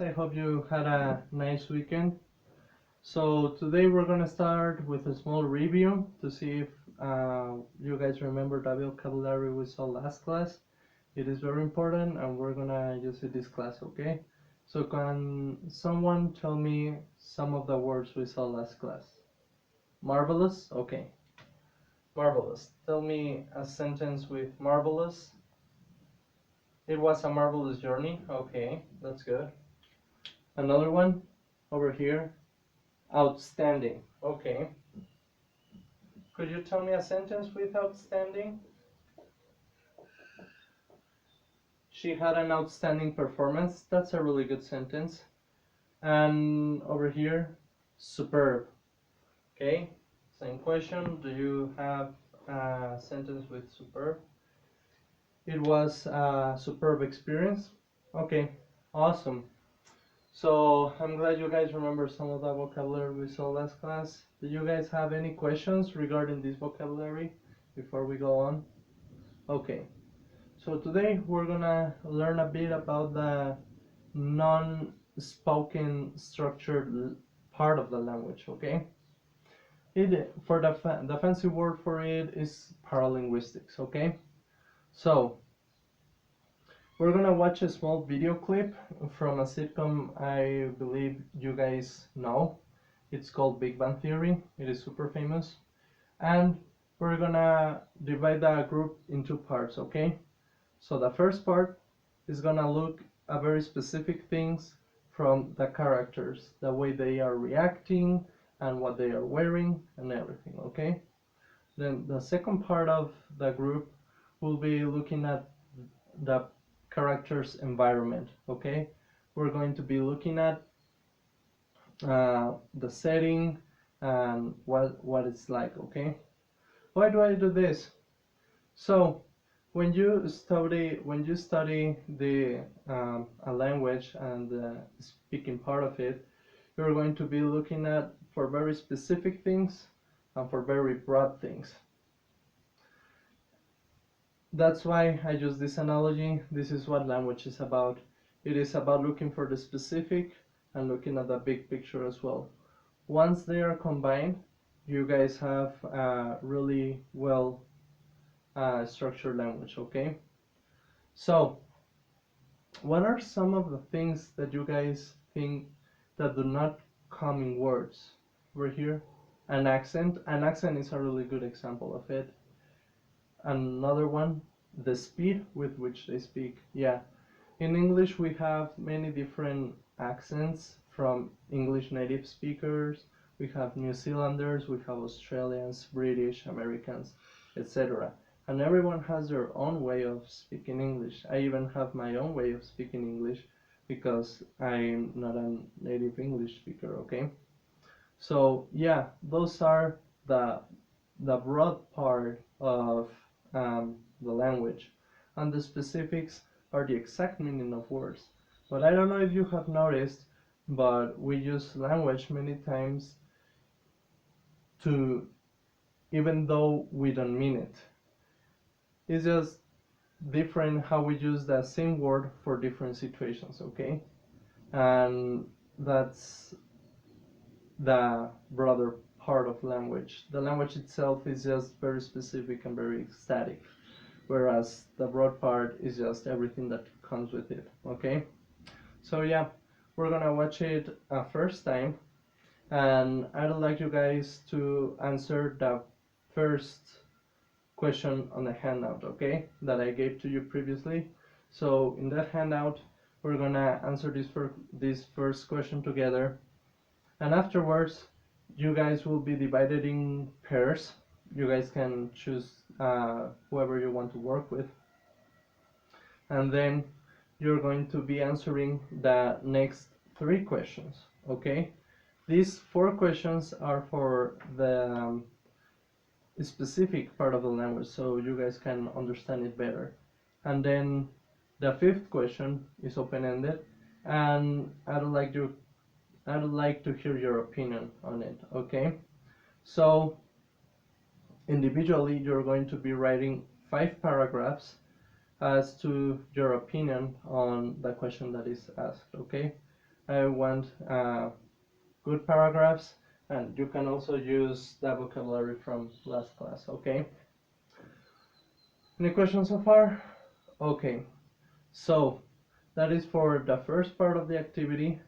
I hope you had a nice weekend. So today we're gonna start with a small review to see if you guys remember the vocabulary we saw last class. It is very important and we're gonna use it this class, okay? So can someone tell me some of the words we saw last class? Marvelous? Okay. Marvelous. Tell me a sentence with marvelous. It was a marvelous journey. Okay, that's good. Another one over here. Outstanding. Okay. Could you tell me a sentence with outstanding? She had an outstanding performance. That's a really good sentence. And over here, superb. Okay. Same question. Do you have a sentence with superb? It was a superb experience. Okay. Awesome. So I'm glad you guys remember some of the vocabulary we saw last class. Do you guys have any questions regarding this vocabulary before we go on? Okay, so today we're gonna learn a bit about the non-spoken structured part of the language, okay? For the fancy word for it is paralinguistics, okay? So we're gonna watch a small video clip from a sitcom I believe you guys know. It's called Big Bang Theory. It is super famous. And we're gonna divide the group in two parts, okay? So the first part is gonna look at very specific things from the characters, the way they are reacting and what they are wearing and everything, okay? Then the second part of the group will be looking at the character's environment, okay? We're going to be looking at the setting and what it's like, okay? Why do I do this? So when you study the a language and the speaking part of it, you're going to be looking at for very specific things and for very broad things. That's why I use this analogy. This is what language is about. It is about looking for the specific and looking at the big picture as well. Once they are combined, you guys have a really well structured language, okay? So, what are some of the things that you guys think that do not come in words? Over here, an accent. An accent is a really good example of it. Another one, the speed with which they speak. Yeah, in English we have many different accents from English native speakers. We have New Zealanders, we have Australians, British, Americans, etc. And everyone has their own way of speaking English. I even have my own way of speaking English because I'm not a native English speaker, okay? So yeah, those are the broad part of the language, and the specifics are the exact meaning of words. But I don't know if you have noticed, but we use language many times to, even though we don't mean it. It's just different how we use the same word for different situations, okay? And that's the broader part of language. The language itself is just very specific and very static, whereas the broad part is just everything that comes with it, okay? So yeah, we're gonna watch it a first time, and I'd like you guys to answer the first question on the handout, okay, that I gave to you previously. So in that handout, we're gonna answer this first question together, and afterwards, you guys will be divided in pairs. You guys can choose whoever you want to work with. And then you're going to be answering the next three questions, okay? These four questions are for the specific part of the language, so you guys can understand it better. And then the fifth question is open-ended, and I'd like to hear your opinion on it, okay? So individually, you're going to be writing 5 paragraphs as to your opinion on the question that is asked, okay? I want good paragraphs, and you can also use that vocabulary from last class, okay? Any questions so far? Okay, so that is for the first part of the activity.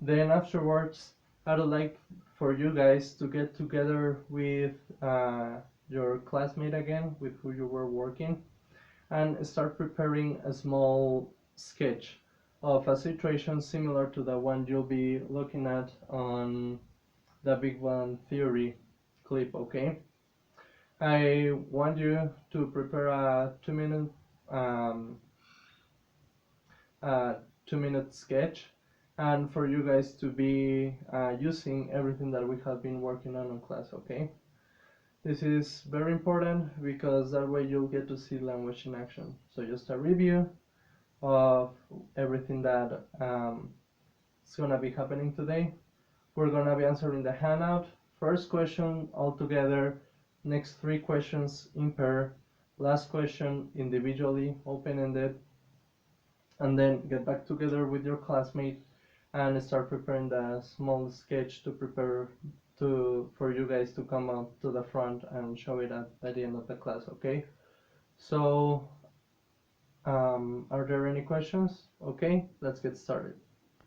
Then afterwards, I would like for you guys to get together with your classmate again, with who you were working, and start preparing a small sketch of a situation similar to the one you'll be looking at on the Big Bang Theory clip, okay? I want you to prepare a 2 minute um, 2 minute sketch, and for you guys to be using everything that we have been working on in class, okay? This is very important because that way you'll get to see language in action. So just a review of everything that is gonna be happening today. We're gonna be answering the handout. First question all together, next 3 questions in pair, last question individually, open-ended, and then get back together with your classmate and start preparing the small sketch to prepare for you guys to come out to the front and show it at the end of the class, okay? So are there any questions? Okay, let's get started.